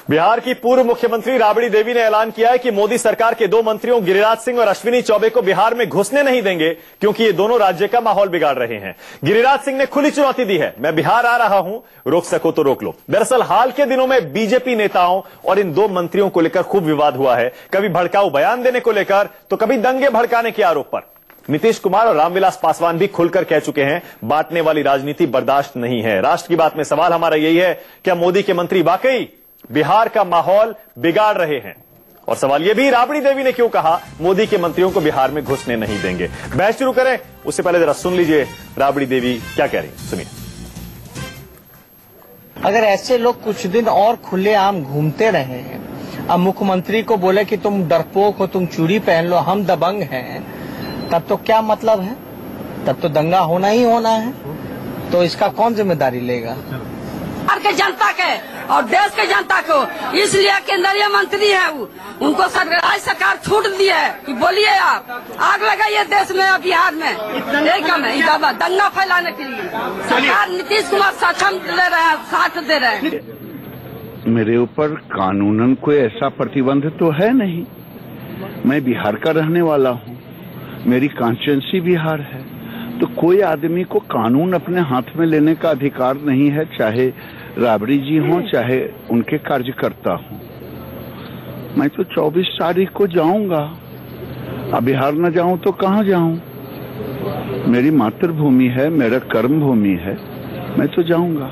बिहार की पूर्व मुख्यमंत्री राबड़ी देवी ने ऐलान किया है कि मोदी सरकार के दो मंत्रियों गिरिराज सिंह और अश्विनी चौबे को बिहार में घुसने नहीं देंगे, क्योंकि ये दोनों राज्य का माहौल बिगाड़ रहे हैं। गिरिराज सिंह ने खुली चुनौती दी है, मैं बिहार आ रहा हूं, रोक सको तो रोक लो। दरअसल हाल के दिनों में बीजेपी नेताओं और इन दो मंत्रियों को लेकर खूब विवाद हुआ है, कभी भड़काऊ बयान देने को लेकर तो कभी दंगे भड़काने के आरोप पर। नीतीश कुमार और रामविलास पासवान भी खुलकर कह चुके हैं, बांटने वाली राजनीति बर्दाश्त नहीं है। राष्ट्र की बात में सवाल हमारा यही है, क्या मोदी के मंत्री वाकई बिहार का माहौल बिगाड़ रहे हैं? और सवाल यह भी, राबड़ी देवी ने क्यों कहा मोदी के मंत्रियों को बिहार में घुसने नहीं देंगे? बहस शुरू करें उससे पहले जरा सुन लीजिए राबड़ी देवी क्या कह रही, सुनिए। अगर ऐसे लोग कुछ दिन और खुलेआम घूमते रहे, अब मुख्यमंत्री को बोले कि तुम डरपोक हो, तुम चूड़ी पहन लो, हम दबंग हैं, तब तो क्या मतलब है? तब तो दंगा होना ही होना है। तो इसका कौन जिम्मेदारी लेगा? बिहार के जनता के और देश के जनता को, इसलिए केंद्रीय मंत्री है वो, उनको राज्य सरकार छूट दी है कि बोलिए आप आग लगाइए देश में और बिहार में, यही कम है दंगा फैलाने के लिए। सरकार नीतीश कुमार सक्षम ले रहे हैं, साथ दे रहे हैं। मेरे ऊपर कानूनन कोई ऐसा प्रतिबंध तो है नहीं। मैं बिहार का रहने वाला हूँ, मेरी कॉन्स्टिट्यूएंसी बिहार है, तो कोई आदमी को कानून अपने हाथ में लेने का अधिकार नहीं है, चाहे राबड़ी जी हों चाहे उनके कार्यकर्ता हों। मैं तो 24 तारीख को जाऊंगा, अब बिहार न जाऊं तो कहां जाऊं? मेरी मातृभूमि है, मेरा कर्म भूमि है, मैं तो जाऊंगा।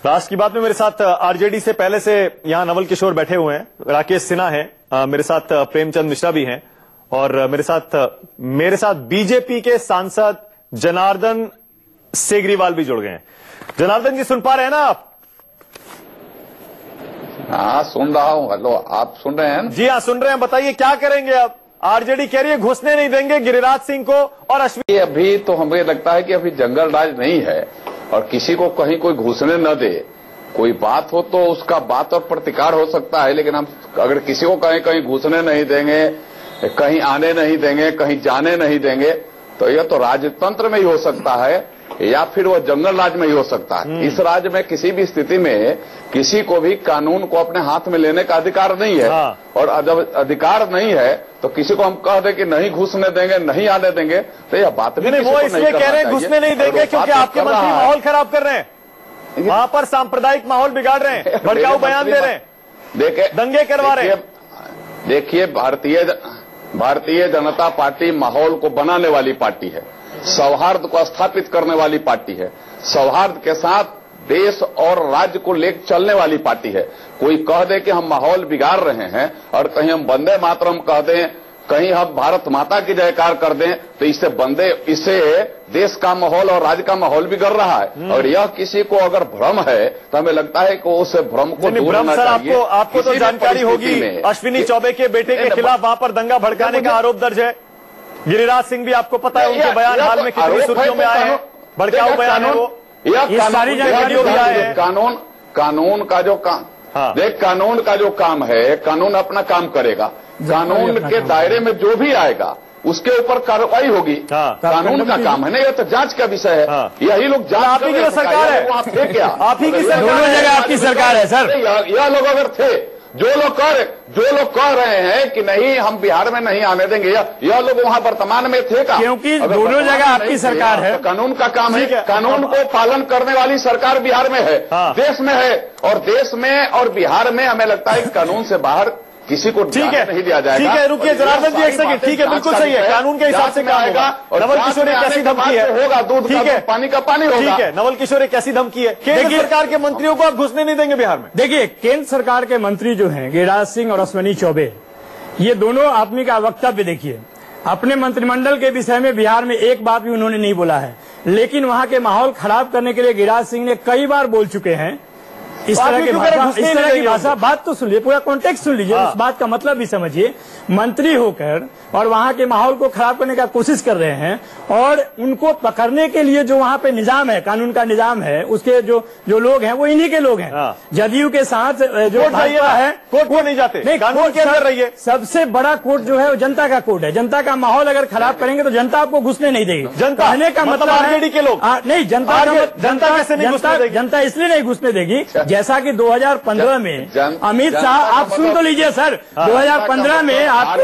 राष्ट्र की बात में मेरे साथ आरजेडी से पहले से यहां नवल किशोर बैठे हुए हैं, राकेश सिन्हा है, मेरे साथ प्रेमचंद मिश्रा भी हैं, और मेरे साथ बीजेपी के सांसद जनार्दन सेगरीवाल भी जुड़ गए हैं। जनार्दन जी सुन पा रहे हैं ना आप? हाँ सुन रहा हूँ। हेलो, आप सुन रहे हैं? जी हाँ सुन रहे हैं। बताइए क्या करेंगे अब? आरजेडी कह रही है घुसने नहीं देंगे गिरिराज सिंह को और अश्विनी। अभी तो हमें लगता है कि अभी जंगल राज नहीं है और किसी को कहीं कोई घुसने न दे। कोई बात हो तो उसका बात और प्रतिकार हो सकता है, लेकिन हम अगर किसी को कहीं घुसने नहीं देंगे, कहीं आने नहीं देंगे, कहीं जाने नहीं देंगे, तो यह तो राजतंत्र में ही हो सकता है या फिर वह जंगल राज में ही हो सकता है। इस राज्य में किसी भी स्थिति में किसी को भी कानून को अपने हाथ में लेने का अधिकार नहीं है। हाँ। और जब अधिकार नहीं है तो किसी को हम कह दें कि नहीं घुसने देंगे, नहीं आने देंगे, तो यह बात भी वो इसलिए कह रहे हैं घुसने नहीं देंगे क्योंकि आपके मंत्री माहौल खराब कर रहे हैं, वहां पर सांप्रदायिक माहौल बिगाड़ रहे हैं, भड़काऊ बयान दे रहे हैं, देखे दंगे करवा रहे हैं। देखिए, भारतीय जनता पार्टी माहौल को बनाने वाली पार्टी है, सौहार्द को स्थापित करने वाली पार्टी है, सौहार्द के साथ देश और राज्य को लेकर चलने वाली पार्टी है। कोई कह दे कि हम माहौल बिगाड़ रहे हैं और कहीं हम वंदे मातरम कह दें, कहीं हम भारत माता की जयकार कर दें, तो इससे देश का माहौल और राज्य का माहौल बिगड़ रहा है। और यह किसी को अगर भ्रम है तो हमें लगता है कि उस भ्रम को दूर होना चाहिए। आपको तो जानकारी होगी, अश्विनी चौबे के बेटे के खिलाफ वहां पर दंगा भड़काने का आरोप दर्ज है। गिरिराज सिंह भी आपको पता है, उनके बयान हाल में कितनी सुर्खियों में आए हैं, भड़काऊ बयान है वो। यह सारी जानकारियों भी आए हैं। कानून का जो काम, देख कानून का जो काम है, कानून अपना काम करेगा, कानून के दायरे में जो भी आएगा उसके ऊपर कार्रवाई होगी। कानून का काम है ना, यह तो जांच का विषय है। यही लोग जांच, आप ही की सरकार है, आप ही की सरकार, दोनों जगह आपकी सरकार है सर। यह लोग अगर थे, जो लोग कह रहे हैं कि नहीं हम बिहार में नहीं आने देंगे, यह लोग वहां वर्तमान में थे का? क्योंकि दोनों जगह आपकी सरकार है, तो कानून का काम है, कानून को पालन करने वाली सरकार बिहार में है, देश में है। और देश में और बिहार में हमें लगता है कि कानून से बाहर किसी को नहीं दिया जाएगा। ठीक है, रुकिए जनार्दन जी एक सेकंड। ठीक है, बिल्कुल सही है, कानून के हिसाब से काम होगा। नवल किशोर ने कैसी धमकी है? होगा दूध ठीक है, पानी का पानी होगा। ठीक है, नवल किशोर ने कैसी धमकी है? केंद्र सरकार के मंत्रियों को आप घुसने नहीं देंगे बिहार में? देखिए, केंद्र सरकार के मंत्री जो हैं गिरिराज सिंह और अश्विनी चौबे, ये दोनों आदमी का वक्तव्य देखिए, अपने मंत्रिमंडल के विषय में बिहार में एक बात भी उन्होंने नहीं बोला है, लेकिन वहां के माहौल खराब करने के लिए गिरिराज सिंह ने कई बार बोल चुके हैं। इस तरह की भाषा, बात तो सुन लीजिए, पूरा कॉन्टेक्स्ट सुन लीजिए, उस बात का मतलब भी समझिए। मंत्री होकर और वहां के माहौल को खराब करने का कोशिश कर रहे हैं, और उनको पकड़ने के लिए जो वहां पे निजाम है, कानून का निजाम है, उसके जो लोग हैं वो इन्हीं के लोग हैं। जदयू के साथ जो भाजपा है, कोर्ट को नहीं जाते, नहीं कानून के अंदर रहिए। सबसे बड़ा कोर्ट जो है वो जनता का कोर्ट है। जनता का माहौल अगर खराब करेंगे तो जनता आपको घुसने नहीं देगी। जनता कहने का मतलब आरजेडी के लोग नहीं, जनता कैसे नहीं घुसने देगी? जनता इसलिए नहीं घुसने देगी, जैसा कि 2015 में अमित शाह, आप सुन तो लीजिए सर, 2015 में आपके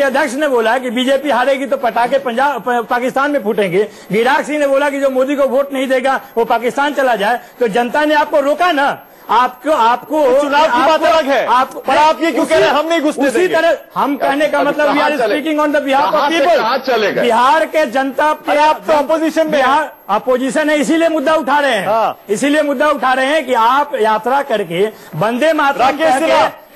अध्यक्ष ने बोला कि बीजेपी हारेगी तो पटाखे पाकिस्तान में फूटेंगे। गिरिराज सिंह ने बोला कि जो मोदी को वोट नहीं देगा वो पाकिस्तान चला जाए। तो जनता ने आपको रोका ना। आपको चुनाव की बात अलग है, पर आप ये क्यों कह रहे हैं हम नहीं घुसने देंगे? उसी तरह हम कहने का मतलब we are speaking on the behalf of people. Bihar के जनता, आप तो अपोजिशन में, अपोजिशन है, इसीलिए मुद्दा उठा रहे हैं। इसीलिए मुद्दा उठा रहे हैं कि आप यात्रा करके वंदे मातरम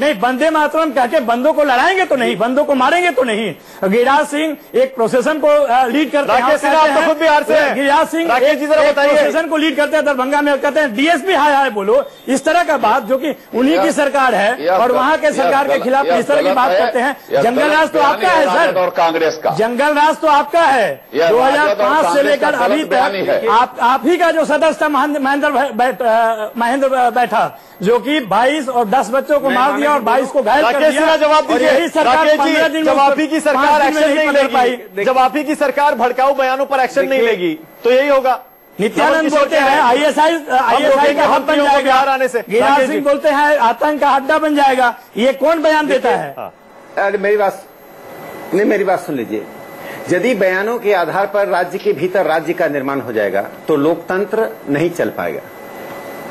नहीं, वंदे मातरम कह के बंदों को लड़ाएंगे तो नहीं, बंदों को मारेंगे तो नहीं। गिरिराज सिंह एक प्रोसेशन को लीड करते हैं। खुद बिहार से गिरिराज सिंह एक प्रोसेशन को लीड करते हैं, दरभंगा में कहते हैं डीएसपी हाय हाय बोलो। इस तरह का बात जो कि उन्हीं की सरकार है और वहां के सरकार के खिलाफ इस तरह की बात करते हैं। जंगल राज तो आपका है सर, और कांग्रेस का जंगल राज तो आपका है। 2005 से लेकर अभी तक आप ही का जो सदस्य था महेंद्र बैठा, जो कि 22 और 10 बच्चों को मार दिया और 22 को घायल कर दिया। जवाब दीजिए। यही सरकार 15 दिन जब आप ही की सरकार एक्शन नहीं ले पाई, जब आप ही की सरकार भड़काऊ बयानों पर एक्शन नहीं लेगी तो यही होगा। नित्यानंद बोलते हैं आईएसआई का हब बन जाएगा बिहार आने से। गिरिराज सिंह बोलते हैं आतंक का अड्डा बन जाएगा। ये कौन बयान देता है? अरे मेरी बात सुन लीजिए। यदि बयानों के आधार पर राज्य के भीतर राज्य का निर्माण हो जाएगा तो लोकतंत्र नहीं चल पाएगा।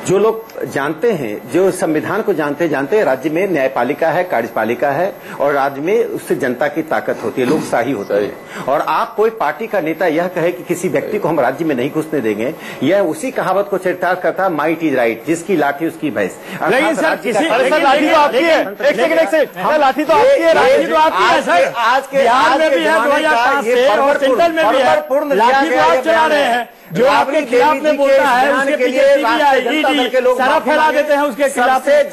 जो लोग जानते हैं, जो संविधान को जानते हैं राज्य में न्यायपालिका है, कार्यपालिका है और राज्य में उससे जनता की ताकत होती है, लोकशाही होती है। और आप कोई पार्टी का नेता यह कहे कि किसी व्यक्ति को हम राज्य में नहीं घुसने देंगे, यह उसी कहावत को चरितार्थ करता है, माइट इज राइट, जिसकी लाठी उसकी भैंस। लेकिन सर लाठी तो आपकी है, एक सेकंड, लाठी तो आपकी है, लाठी तो आपकी है सर। आज के बिहार में भी है 2005 से और सेंट्रल में भी है, लाठी तो आप चला रहे हैं। जो आपके खिलाफ में बोलता है उसके पीछे सीबीआई ईडी सारा फैला देते हैं उसके खिलाफ से।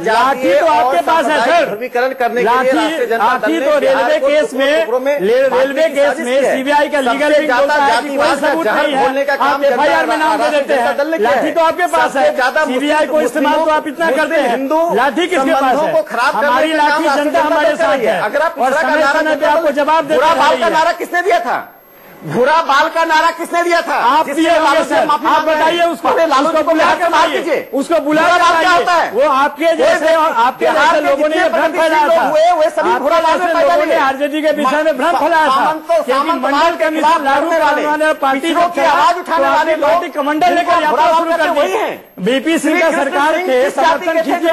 लाठी तो आपके पास है सर, ध्रुवीकरण करने लाठी तो रेलवे केस में सीबीआई का लीगल विंग बोलता है कि कोई सबूत नहीं है, आप एफआईआर में नाम दे देते हैं। लाठी तो आपके पास है, सीबीआई को इस्तेमाल तो आप इतना करते हैं, लाठी किसके पास है? हमारी लाठी जनता हमारे साथ है और समय समय पे आपको जवाब देते हैं। नारा किसने दिया था? भूरा बाल का नारा किसने दिया था? आप दिए होंगे सर, आप बताइए उसको। लालू को बुला कर मार दीजिए, उसको बुला कर क्या होता है? वो आपके जैसे और आपके जैसे लोगों ने भ्रम फैलाया था, वे सभी भूरा लोगों ने आरजेडी के विषय में भ्रम फैलाया था क्योंकि मंडल कमीशन लागू करने वाले पार्टी की आवाज उठाने वाले पार्टी कमंडल लेकर यात्रा शुरू कर दी है। बीपी सिंह का सरकार के समर्थन खींचने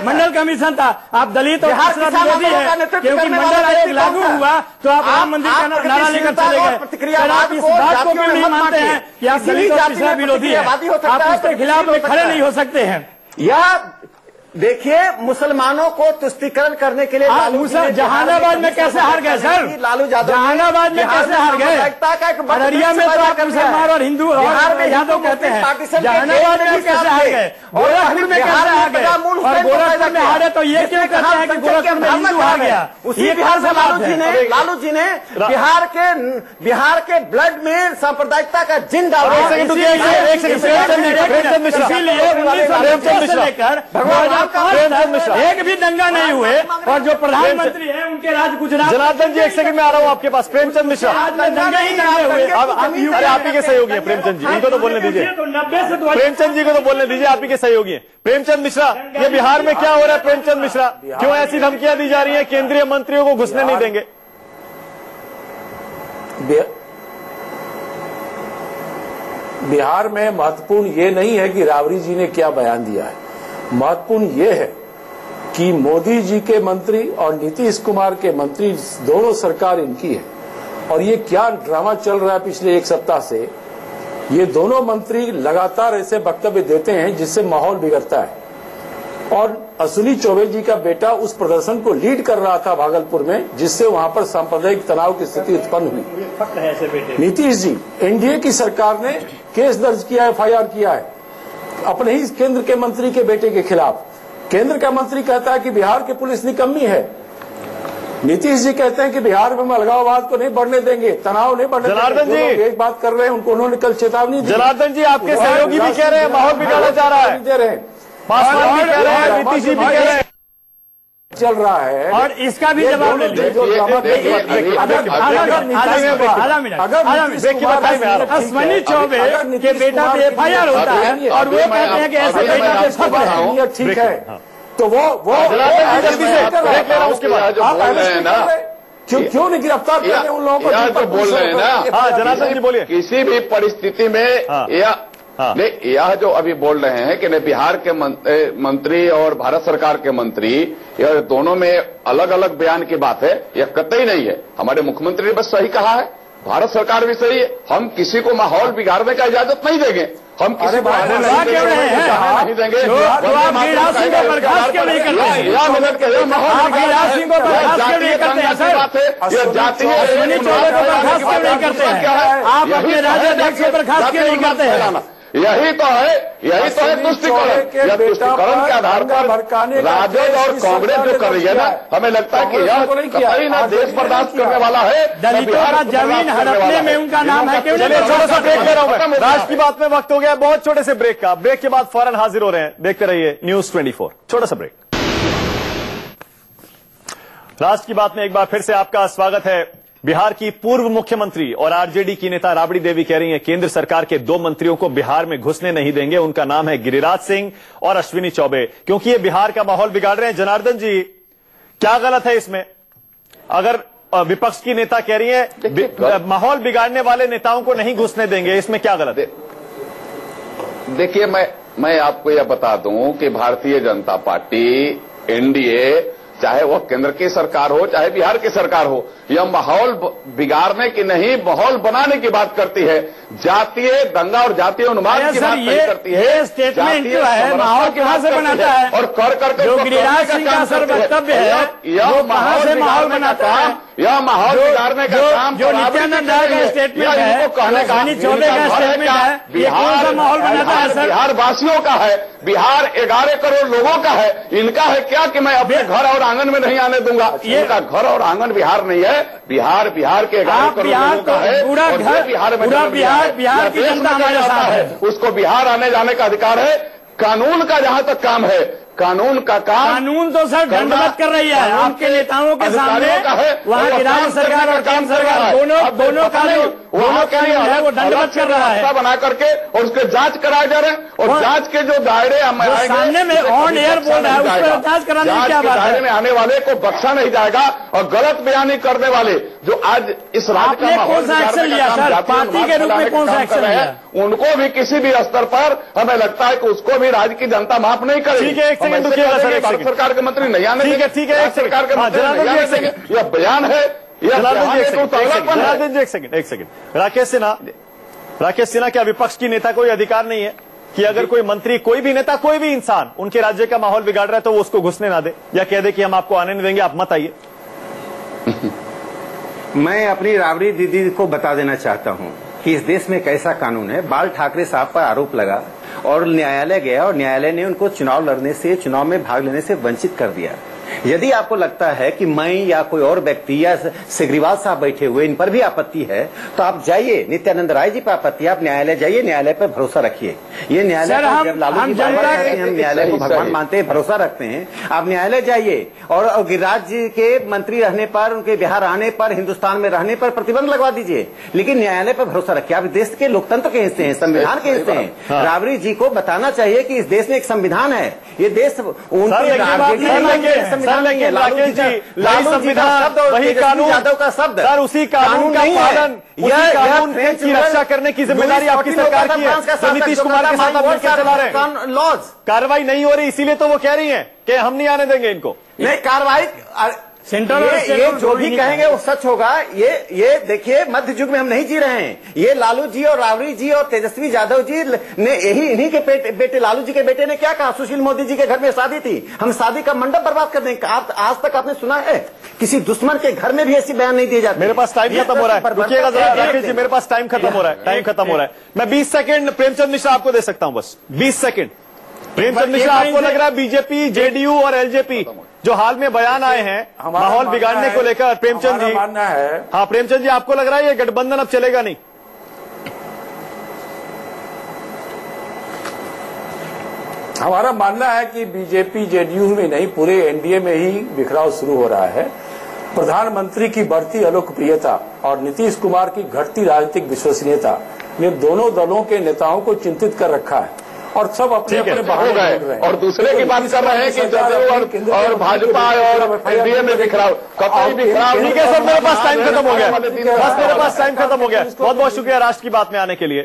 मंडल कमीशन था। आप दलित और पिछड़ा विरोधी है क्योंकि मंडल आयोग लागू हुआ तो आप राम मंदिर का नारा लेकर चले गए। आप इस बात को क्यों नहीं मानते हैं कि आप दलित और पिछड़ा विरोधी है? आप उसके खिलाफ में खड़े नहीं हो सकते हैं। यह देखिए, मुसलमानों को तुष्टीकरण करने के लिए जहानाबाद में कैसे हार गए सर? लालू यादव जहानाबाद में कैसे हार गए? अररिया में तो आप मुसलमान और हिंदू और यादव कहते हैं, जहानाबाद में कैसे हार गए? गोरखपुर में कैसे हार गए? और गोरखपुर में हारे तो ये क्यों कहते हैं कि गोरखपुर में हिंदू हार गया? उसी बिहार से लालू जी ने बिहार के ब्लड में सांप्रदायिकता का जिन डाला। एक भी दंगा नहीं हुए और जो प्रधानमंत्री हैं उनके राज गुजरात। जनार्दन जी एक सेकंड में आ रहा हूँ आपके पास। प्रेमचंद मिश्रा दंगा ही नहीं हुए। अरे आप ही के सहयोगी हैं प्रेमचंद जी, इनको तो बोलने दीजिए। प्रेमचंद जी को तो बोलने दीजिए, आप ही के सहयोगी हैं। प्रेमचंद मिश्रा, ये बिहार में क्या हो रहा है? प्रेमचंद मिश्रा, क्यों ऐसी धमकियां दी जा रही है? केंद्रीय मंत्रियों को घुसने नहीं देंगे। बिहार में महत्वपूर्ण ये नहीं है कि राबड़ी जी ने क्या बयान दिया है, महत्वपूर्ण ये है कि मोदी जी के मंत्री और नीतीश कुमार के मंत्री, दोनों सरकार इनकी है और ये क्या ड्रामा चल रहा है पिछले एक सप्ताह से। ये दोनों मंत्री लगातार ऐसे वक्तव्य देते हैं जिससे माहौल बिगड़ता है। और अश्विनी चौबे जी का बेटा उस प्रदर्शन को लीड कर रहा था भागलपुर में, जिससे वहां पर सांप्रदायिक तनाव की स्थिति उत्पन्न हुई। नीतीश जी, एनडीए की सरकार ने केस दर्ज किया, एफआईआर किया है अपने ही केंद्र के मंत्री के बेटे के खिलाफ। केंद्र का मंत्री कहता है कि बिहार की पुलिस निकम्मी है। नीतीश जी कहते हैं कि बिहार में अलगाववाद को नहीं बढ़ने देंगे, तनाव नहीं बढ़ने देंगे। जनार्दन जी एक बात कर रहे हैं, उनको उन्होंने कल चेतावनी दी। जनार्दन जी, आपके सहयोगी भी कह रहे हैं माहौल बिगाड़ा जा रहा है, दे रहे हैं, पासवान भी कह रहे हैं, नीतीश जी भी कह रहे हैं। चल रहा है और इसका भी जवाब ले लीजिए। अश्विनी चौबे के बेटा पे FIR होता है और वो कहते हैं कि ऐसे बेटा पे शक है। ठीक है, तो वो उसके बाद क्यों नहीं गिरफ्तार करते उन लोगों को जो बोल रहे हैं ना। हाँ जनार्दन जी बोलिए। किसी भी परिस्थिति में यह जो अभी बोल रहे हैं कि बिहार के मंत्री और भारत सरकार के मंत्री, यह दोनों में अलग अलग बयान की बात है, यह कतई नहीं है। हमारे मुख्यमंत्री ने बस सही कहा है, भारत सरकार भी सही है। हम किसी को माहौल बिगाड़ने का इजाजत नहीं देंगे, हम किसी को नहीं देंगे। यही तो है तुष्टिकरण। तुष्टिकरण के आधार पर राजद और कांग्रेस जो कर रही है ना, हमें लगता है कि यह कतई ना देश बर्दाश्त करने वाला है। दलितों का जमीन हड़पने में उनका नाम है। छोटा सा ब्रेक ले रहा हूं मैं। राष्ट्र की बात में वक्त हो गया बहुत छोटे से ब्रेक का। ब्रेक के बाद फौरन हाजिर हो रहे हैं। देखते रहिए न्यूज 24। छोटा सा ब्रेक। राष्ट्र की बात में एक बार फिर से आपका स्वागत है। बिहार की पूर्व मुख्यमंत्री और आरजेडी की नेता राबड़ी देवी कह रही हैं केंद्र सरकार के 2 मंत्रियों को बिहार में घुसने नहीं देंगे। उनका नाम है गिरिराज सिंह और अश्विनी चौबे, क्योंकि ये बिहार का माहौल बिगाड़ रहे हैं। जनार्दन जी, क्या गलत है इसमें? अगर विपक्ष की नेता कह रही है माहौल बिगाड़ने वाले नेताओं को नहीं घुसने देंगे, इसमें क्या गलत है? देखिए, मैं आपको यह बता दूं कि भारतीय जनता पार्टी, एनडीए, चाहे वह केंद्र की सरकार हो चाहे बिहार की सरकार हो, यह माहौल बिगाड़ने की नहीं, माहौल बनाने की बात करती है। जातीय दंगा और जातीय उन्माद की बात नहीं करती है। ये स्टेटमेंट जो है माहौल कहां से बनाता है? और कर जो गिरिराज सिंह का सर वक्तव्य है वो कहां से माहौल बनाता है? यह माहौल बिगाड़ने का काम जो नित्यानंद राय का स्टेटमेंट है, अश्विनी चौबे का स्टेटमेंट है, ये कौन सा माहौल बनाता है सर? बिहार वासियों का है, बिहार 11 करोड़ लोगों का है। इनका है क्या कि मैं अपने घर और आंगन में नहीं आने दूंगा? इनका घर और आंगन बिहार नहीं है, बिहार के 11 करोड़ लोगों का है। पूरा घर, पूरा बिहार की जनता हमारे साथ है। उसको बिहार आने जाने का अधिकार है। कानून का जहां तक काम है, कानून का काम, कानून तो सर दंडवत कर रही है आपके नेताओं के सामने। वहाँ की राज्य सरकार और केंद्र सरकार दोनों कानून वहाँ के लिए है वो दंडवत कर रहा है बना करके, और उसके जांच कराए जा रहे हैं। और जांच के जो दायरे सामने में ऑन एयर बोल रहा है, उस पर जांच कराने की क्या बात है? दायरे में आने वाले को बख्शा नहीं जाएगा। और गलत बयानी करने वाले जो आज इस राज्य का कौन सा एक्शन लिया सर? पार्टी के रूप में कौन सा एक्शन लिया? उनको भी किसी भी स्तर पर हमें लगता है कि उसको भी राज्य की जनता माफ नहीं करेगी। ठीक है, एक सेकंड रुकिएगा सर। भारत सरकार के मंत्री नहीं आने देंगे। ठीक है, एक सरकार के मंत्री नहीं आने देंगे। यह बयान है। एक सेकंड। राकेश सिन्हा, क्या विपक्ष की नेता को अधिकार नहीं है कि अगर कोई मंत्री, कोई भी नेता, कोई भी इंसान उनके राज्य का माहौल बिगाड़ रहा है तो वो उसको घुसने ना दे, या कह दे कि हम आपको आने नहीं देंगे, आप मत आइए? मैं अपनी राबड़ी दीदी को बता देना चाहता हूं कि इस देश में कैसा कानून है। बाल ठाकरे साहब पर आरोप लगा और न्यायालय गया और न्यायालय ने उनको चुनाव में भाग लेने से वंचित कर दिया। यदि आपको लगता है कि मैं या कोई और व्यक्ति या सिग्रीवाल साहब बैठे हुए इन पर भी आपत्ति है, तो आप जाइए, नित्यानंद राय जी पर आपत्ति है, आप न्यायालय जाइए, न्यायालय पर भरोसा रखिए। ये न्यायालय जब लालू जी बार बार कहते हैं हम न्यायालय को भगवान मानते हैं, भरोसा रखते हैं, आप न्यायालय जाइए और गिरिराज जी के मंत्री रहने पर, उनके बिहार आने पर, हिंदुस्तान में रहने पर प्रतिबंध लगवा दीजिए, लेकिन न्यायालय पर भरोसा रखिए। आप देश के लोकतंत्र के हिस्से हैं, संविधान के हिस्से हैं। राबड़ी जी को बताना चाहिए कि इस देश में एक संविधान है। ये देश संविधान वही कानून, यादव का शब्द सर, उसी कानून का पालन, उसी कानून की रक्षा करने की जिम्मेदारी आपकी सरकार की है। तो नीतीश कुमार के साथ आप मिलकर चला रहे हैं। लॉज कार्रवाई नहीं हो रही, इसीलिए तो वो कह रही हैं कि हम नहीं आने देंगे इनको। नहीं, कार्रवाई सेंट्रल ये जो भी कहेंगे वो सच होगा। ये देखिए, मध्य युग में हम नहीं जी रहे हैं। ये लालू जी और राबड़ी जी और तेजस्वी यादव जी ने इन्हीं के बेटे, लालू जी के बेटे ने क्या कहा? सुशील मोदी जी के घर में शादी थी, हम शादी का मंडप बर्बाद कर देंगे। आज तक आपने सुना है किसी दुश्मन के घर में भी ऐसी बयान नहीं दिए जाते? मेरे पास टाइम खत्म हो रहा है, रुकिएगा जरा राकेश जी, मेरे पास टाइम खत्म हो रहा है। मैं 20 सेकंड प्रेमचंद मिश्रा आपको दे सकता हूं, बस 20 सेकंड। प्रेमचंद मिश्रा, आपको लग रहा है बीजेपी, जेडीयू और एलजेपी जो हाल में बयान आए हैं माहौल बिगाड़ने को लेकर, प्रेमचंद जी, मानना है, हाँ प्रेमचंद जी, आपको लग रहा है ये गठबंधन अब चलेगा नहीं? हमारा मानना है कि बीजेपी जेडीयू में नहीं, पूरे एनडीए में ही बिखराव शुरू हो रहा है। प्रधानमंत्री की बढ़ती अलोकप्रियता और नीतीश कुमार की घटती राजनीतिक विश्वसनीयता ने दोनों दलों के नेताओं को चिंतित कर रखा है और सब अपने अपने बहाने ढूंढ रहे हैं। और दूसरे की बात कर रहे हैं कि जदयू और भाजपा और एनडीए में बिखराव, कतई बिखराव। ठीक है सर, मेरे पास टाइम खत्म हो गया, बस मेरे पास टाइम खत्म हो गया। बहुत बहुत शुक्रिया राष्ट्र की बात में आने के लिए।